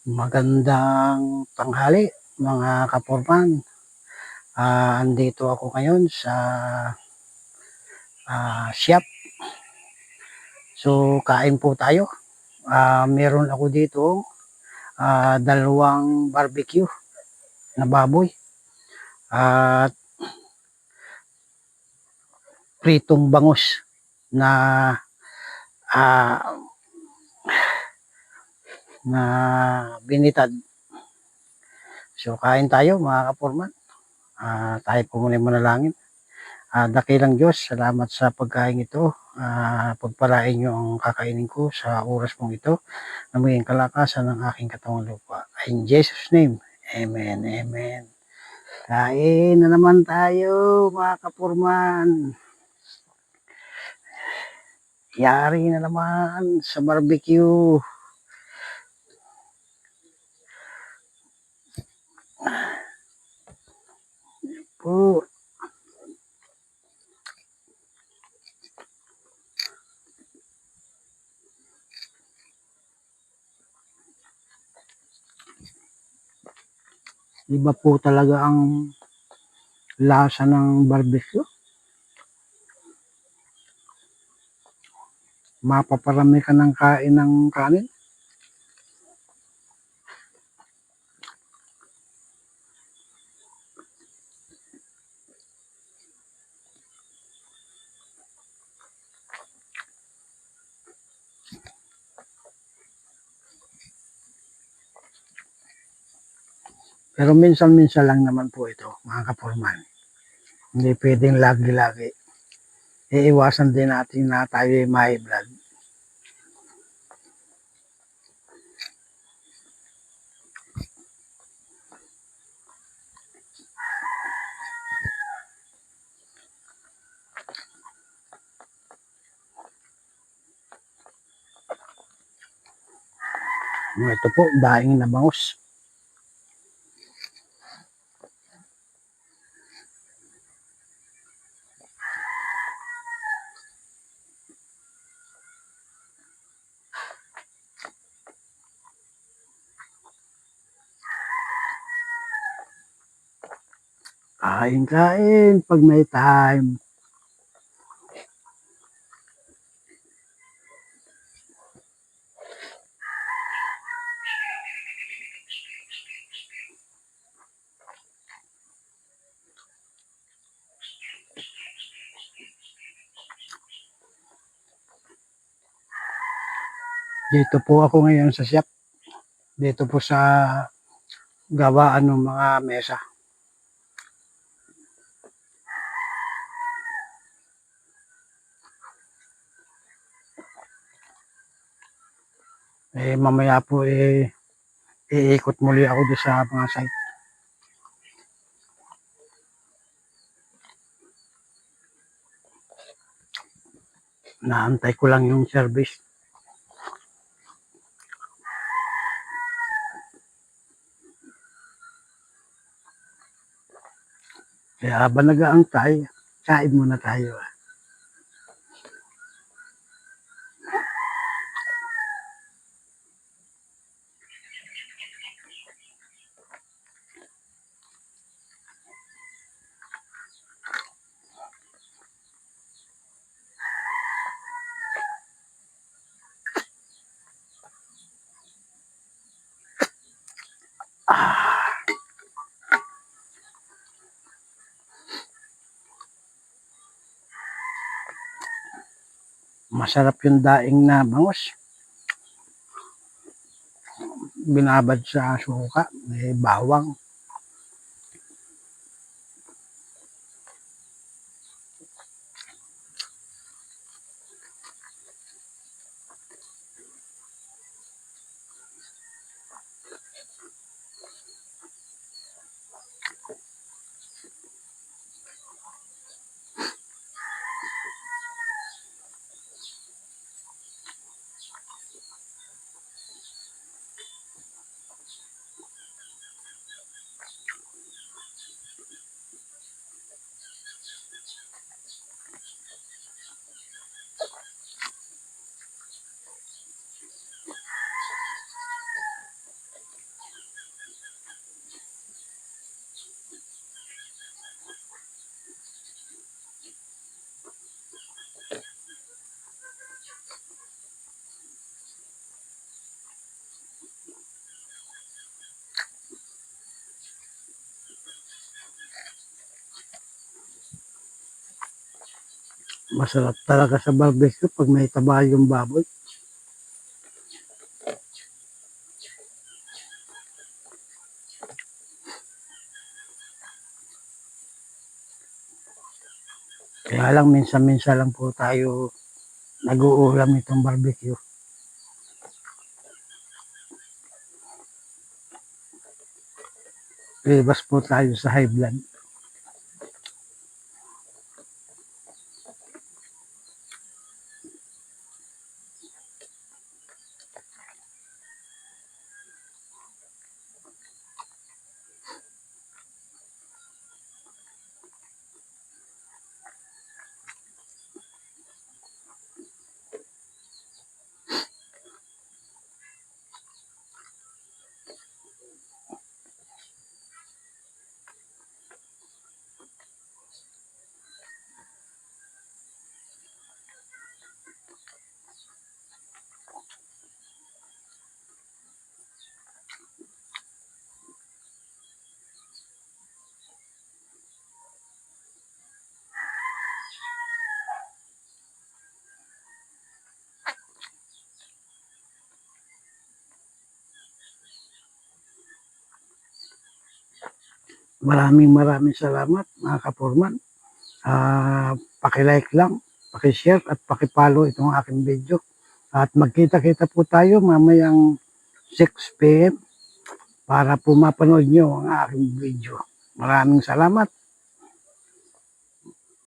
Magandang tanghali mga kaporman. Andito ako ngayon sa shop. So kain po tayo. Meron ako dito dalawang barbecue na baboy at pritong bangus na ah, na binitad. So kain tayo mga kaporman. Tayo po muna manalangin. Dakilang Diyos, salamat sa pagkain ito. Pagpalain niyo ang kakainin ko sa oras mong ito na maging kalakasan ng aking katawang lupa. In Jesus' name, Amen, Amen. Kain na naman tayo mga kapurman. Yari na naman sa barbecue. Po. Iba po talaga ang lasa ng barbecue. Mapaparami ka ng kain ng kanin. Pero minsan-minsan lang naman po ito, mga kapurman. Hindi pwedeng lagi-lagi. Iiwasan din natin na tayo ay may blood. Ito po, daing na bangus. Kain-kain pag may time. Dito po ako ngayon sa shop. Dito po sa gawaan ng mga mesa. Mamaya po iikot muli ako doon sa mga site. Naantay ko lang yung service. Kaya habang nag-aantay, kain muna tayo. Masarap yung daing na bangus. Binabad sa suka, may bawang. Masarap talaga sa barbecue pag may taba yung baboy. Kaya lang minsan-minsan lang po tayo nag-uulam nitong barbecue. Libas po tayo sa high blood. Maraming salamat mga kaporman. Paki-like lang, paki-share at paki-follow itong aking video. At magkita-kita po tayo mamayang 6 PM para po mapanood nyo ang aking video. Maraming salamat.